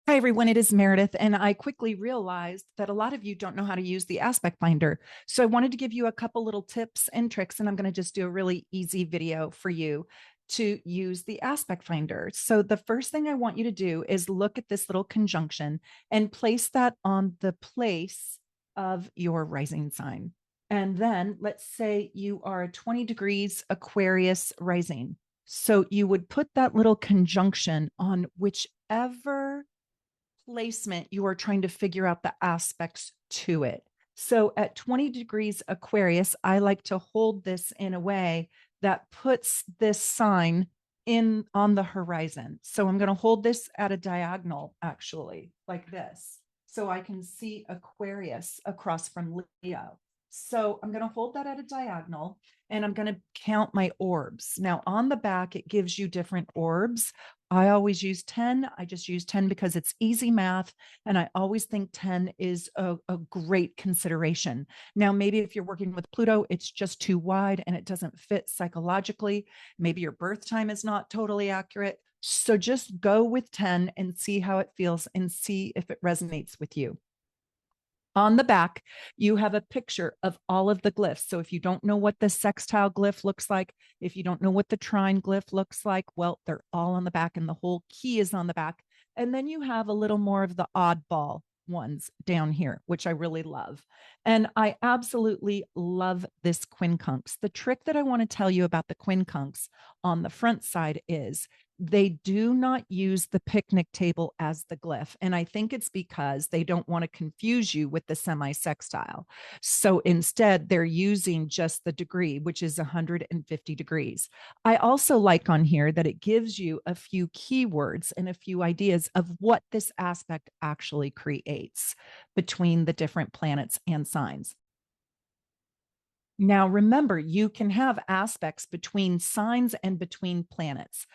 Hi, everyone. It is Meredith, and I quickly realized that a lot of you don't know how to use the aspect finder. So I wanted to give you a couple little tips and tricks, and I'm going to just do a really easy video for you to use the aspect finder. So the first thing I want you to do is look at this little conjunction and place that on the place of your rising sign. And then let's say you are 20 degrees Aquarius rising. So you would put that little conjunction on whichever placement, you are trying to figure out the aspects to it. So at 20 degrees Aquarius, I like to hold this in a way that puts this sign in on the horizon. So I'm going to hold this at a diagonal, actually, like this. So I can see Aquarius across from Leo. So I'm going to hold that at a diagonal and I'm going to count my orbs. Now on the back, it gives you different orbs. I always use 10. I just use 10 because it's easy math. And I always think 10 is a great consideration. Now, maybe if you're working with Pluto, it's just too wide and it doesn't fit psychologically. Maybe your birth time is not totally accurate. So just go with 10 and see how it feels and see if it resonates with you. On the back, you have a picture of all of the glyphs. So if you don't know what the sextile glyph looks like, if you don't know what the trine glyph looks like, well, they're all on the back and the whole key is on the back. And then you have a little more of the oddball ones down here, which I really love. And I absolutely love this quincunx. The trick that I want to tell you about the quincunx on the front side is they do not use the picnic table as the glyph. And I think it's because they don't want to confuse you with the semi-sextile. So instead, they're using just the degree, which is 150 degrees. I also like on here that it gives you a few keywords and a few ideas of what this aspect actually creates between the different planets and signs. Now, remember, you can have aspects between signs and between planets.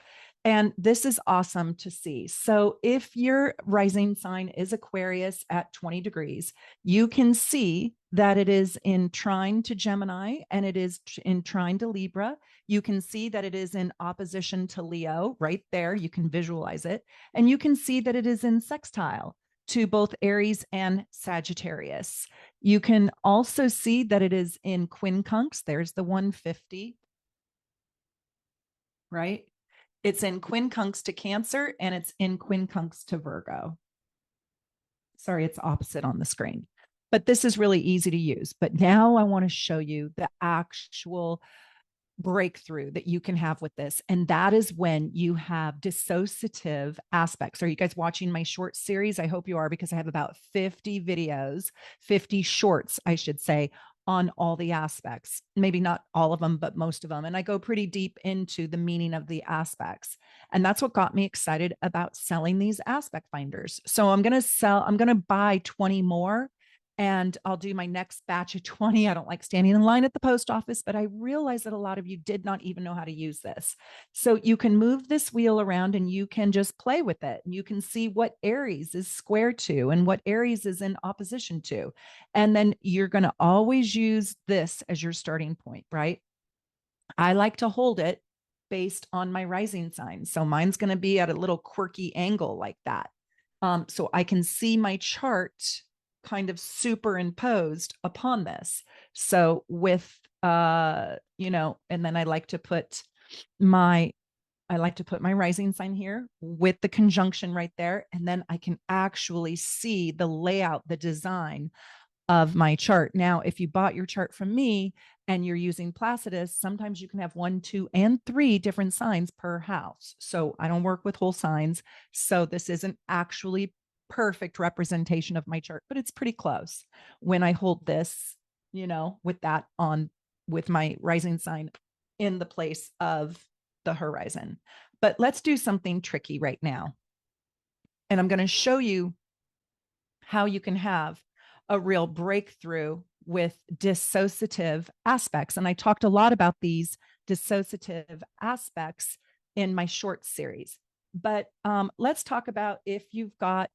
And this is awesome to see. So if your rising sign is Aquarius at 20 degrees, you can see that it is in trine to Gemini and it is in trine to Libra. You can see that it is in opposition to Leo right there. You can visualize it. And you can see that it is in sextile to both Aries and Sagittarius. You can also see that it is in quincunx. There's the 150, right? It's in quincunx to Cancer and it's in quincunx to Virgo. Sorry, it's opposite on the screen. But this is really easy to use. But now I want to show you the actual breakthrough that you can have with this. And that is when you have dissociative aspects. Are you guys watching my short series? I hope you are, because I have about 50 videos, 50 shorts, I should say, on all the aspects. Maybe not all of them, but most of them. And I go pretty deep into the meaning of the aspects. And that's what got me excited about selling these aspect finders. So I'm going to buy 20 more and I'll do my next batch of 20. I don't like standing in line at the post office, but I realize that a lot of you did not even know how to use this. So you can move this wheel around and you can just play with it. You can see what Aries is square to and what Aries is in opposition to. And then you're going to always use this as your starting point, right? I like to hold it based on my rising sign. So mine's going to be at a little quirky angle like that. So I can see my chart kind of superimposed upon this. So with and then I like to put my rising sign here with the conjunction right there. And then I can actually see the layout, the design of my chart. Now, if you bought your chart from me and you're using Placidus, sometimes you can have 1, 2, and 3 different signs per house. So I don't work with whole signs. So this isn't actually perfect representation of my chart, but it's pretty close when I hold this, with that on with my rising sign in the place of the horizon. But let's do something tricky right now. And I'm going to show you how you can have a real breakthrough with dissociative aspects. And I talked a lot about these dissociative aspects in my short series. But let's talk about if you've got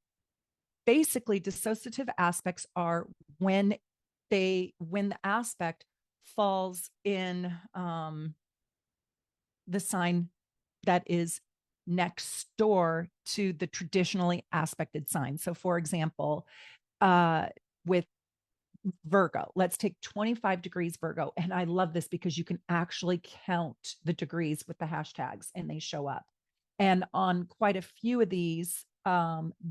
basically dissociative aspects are when the aspect falls in the sign that is next door to the traditionally aspected sign. So for example, with Virgo, let's take 25 degrees Virgo. And I love this because you can actually count the degrees with the hashtags and they show up. And on quite a few of these,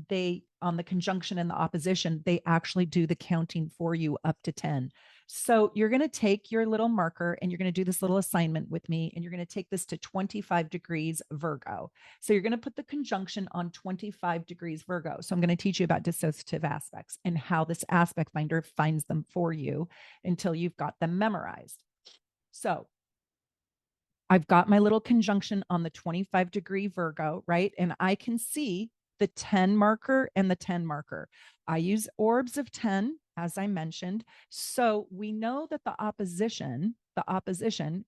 they, on the conjunction and the opposition, they actually do the counting for you up to 10. So you're going to take your little marker and you're going to do this little assignment with me, and you're going to take this to 25 degrees Virgo. So you're going to put the conjunction on 25 degrees Virgo. So I'm going to teach you about dissociative aspects and how this aspect finder finds them for you until you've got them memorized. So I've got my little conjunction on the 25-degree Virgo, right? And I can see the 10 marker and the 10 marker. I use orbs of 10, as I mentioned. So we know that the opposition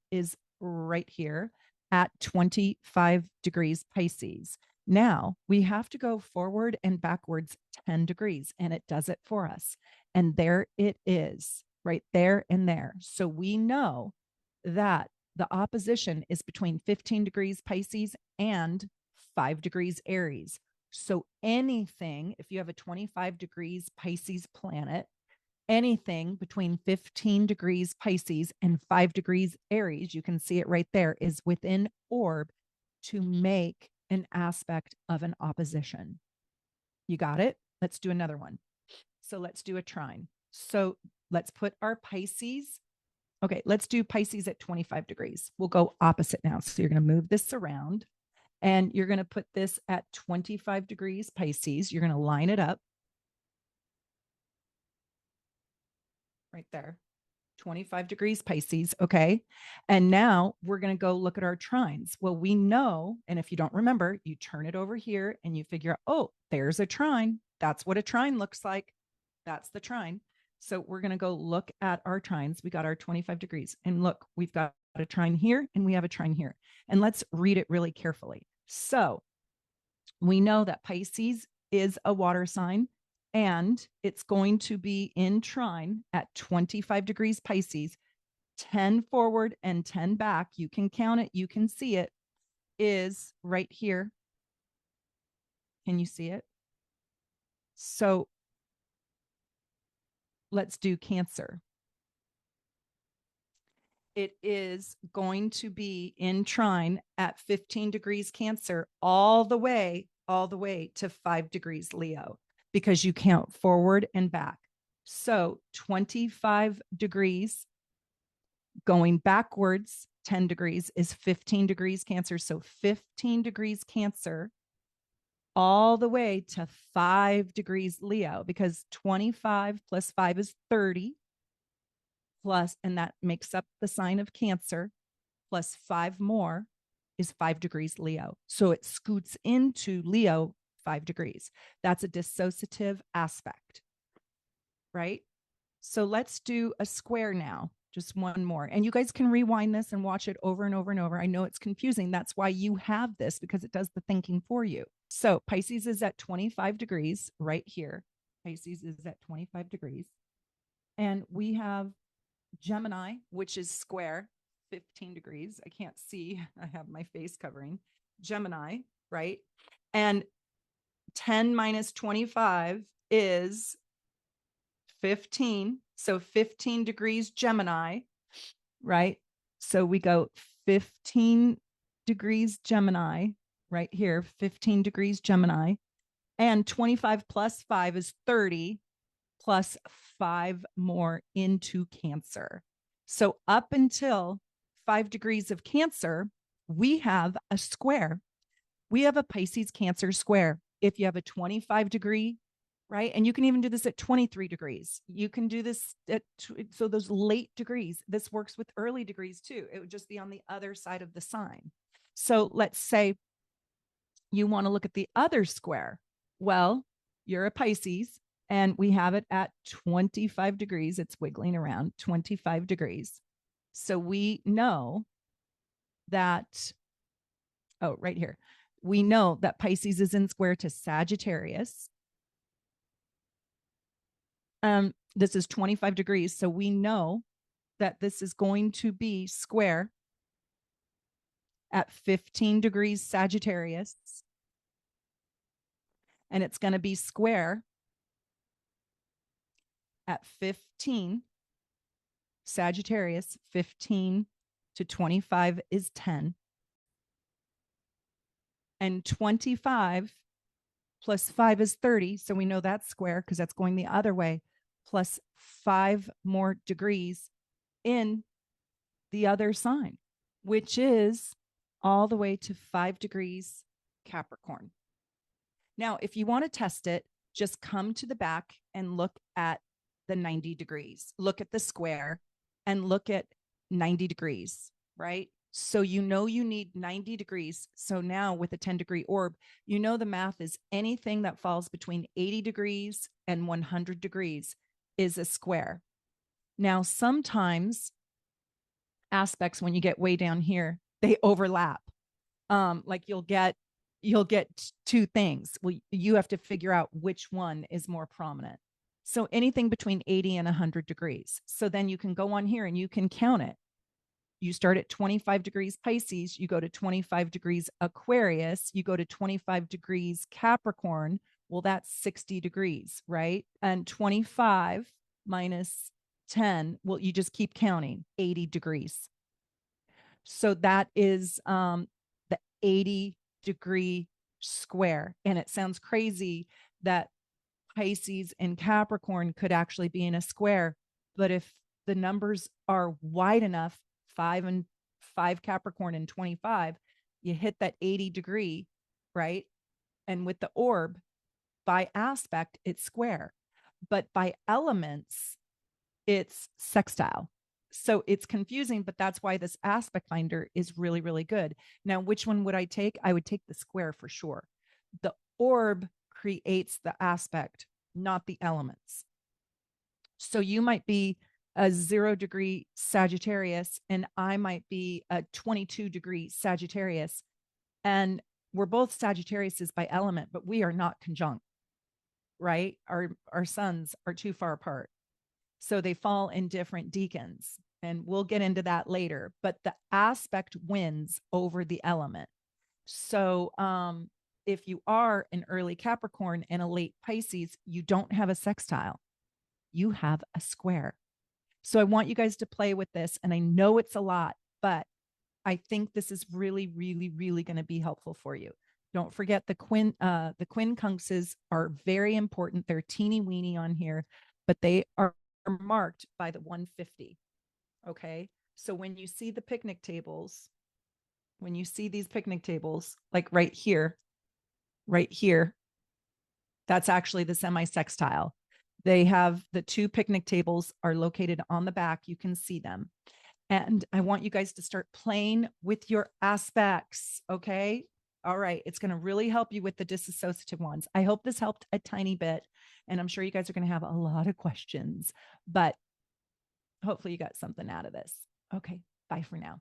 is right here at 25 degrees Pisces. Now we have to go forward and backwards 10 degrees, and it does it for us. And there it is, right there and there. So we know that the opposition is between 15 degrees Pisces and 5 degrees Aries. So anything, if you have a 25 degrees Pisces planet, anything between 15 degrees Pisces and 5 degrees Aries, you can see it right there, is within orb to make an aspect of an opposition. You got it? Let's do another one. So let's do a trine. So let's put our Pisces. Okay, let's do Pisces at 25 degrees. We'll go opposite now. So you're going to move this around and you're going to put this at 25 degrees Pisces. You're going to line it up right there. 25 degrees Pisces. Okay. And now we're going to go look at our trines. Well, we know, and if you don't remember, you turn it over here and you figure out, oh, there's a trine. That's what a trine looks like. That's the trine. So we're going to go look at our trines. We got our 25 degrees, and look, we've got a trine here and we have a trine here. And let's read it really carefully. So we know that Pisces is a water sign, and it's going to be in trine at 25 degrees Pisces, 10 forward and 10 back. You can count it. You can see it is right here. Can you see it? So let's do Cancer. It is going to be in trine at 15 degrees Cancer all the way to 5 degrees Leo, because you count forward and back. So 25 degrees going backwards 10 degrees is 15 degrees Cancer. So 15 degrees Cancer all the way to 5 degrees Leo, because 25 plus 5 is 30. Plus, and that makes up the sign of Cancer, plus 5 more is 5 degrees Leo. So it scoots into Leo 5 degrees. That's a dissociative aspect, right? So let's do a square now, just one more. And you guys can rewind this and watch it over and over and over. I know it's confusing. That's why you have this, because it does the thinking for you. So Pisces is at 25 degrees right here. Pisces is at 25 degrees. And we have Gemini, which is square, 15 degrees. I can't see. I have my face covering. Gemini, right? And 10 minus 25 is 15. So 15 degrees Gemini, right? So we go 15 degrees Gemini right here, 15 degrees Gemini. And 25 plus 5 is 30. Plus 5 more into Cancer. So up until 5 degrees of Cancer, we have a square. We have a Pisces Cancer square. If you have a 25 degree, right? And you can even do this at 23 degrees. You can do this at, so those late degrees, this works with early degrees too. It would just be on the other side of the sign. So let's say you want to look at the other square. Well, you're a Pisces, and we have it at 25 degrees. It's wiggling around 25 degrees. So we know that, oh, right here. We know that Pisces is in square to Sagittarius. This is 25 degrees. So we know that this is going to be square at 15 degrees Sagittarius. And it's going to be square at 15 Sagittarius. 15 to 25 is 10. And 25 plus 5 is 30. So we know that's square because that's going the other way, plus 5 more degrees in the other sign, which is all the way to 5 degrees Capricorn. Now, if you want to test it, just come to the back and look at the 90 degrees. Look at the square and look at 90 degrees, right? So you know you need 90 degrees. So now with a 10-degree orb, you know the math is anything that falls between 80 degrees and 100 degrees is a square. Now, sometimes aspects, when you get way down here, they overlap. Like you'll get two things. Well, you have to figure out which one is more prominent. So anything between 80 and 100 degrees. So then you can go on here and you can count it. You start at 25 degrees Pisces, you go to 25 degrees Aquarius, you go to 25 degrees Capricorn. Well, that's 60 degrees, right? And 25 minus 10, well, you just keep counting, 80 degrees. So that is the 80-degree square. And it sounds crazy that Pisces and Capricorn could actually be in a square. But if the numbers are wide enough, 5 Capricorn and 25, you hit that 80-degree, right? And with the orb, by aspect, it's square. But by elements, it's sextile. So it's confusing, but that's why this aspect finder is really, really good. Now, which one would I take? I would take the square for sure. The orb creates the aspect, not the elements. So you might be a 0-degree Sagittarius and I might be a 22-degree Sagittarius. And we're both Sagittariuses by element, but we are not conjunct, right? Our suns are too far apart. So they fall in different decans, and we'll get into that later, but the aspect wins over the element. So if you are an early Capricorn and a late Pisces, you don't have a sextile, you have a square. So I want you guys to play with this, and I know it's a lot, but I think this is really, really, really going to be helpful for you. Don't forget the quincunxes are very important. They're teeny weeny on here, but they are marked by the 150. Okay. So when you see the picnic tables, when you see these picnic tables, like right here, that's actually the semi-sextile. They have the 2 picnic tables are located on the back. You can see them. And I want you guys to start playing with your aspects. Okay. All right. It's going to really help you with the disassociative ones. I hope this helped a tiny bit. And I'm sure you guys are going to have a lot of questions, but hopefully you got something out of this. Okay. Bye for now.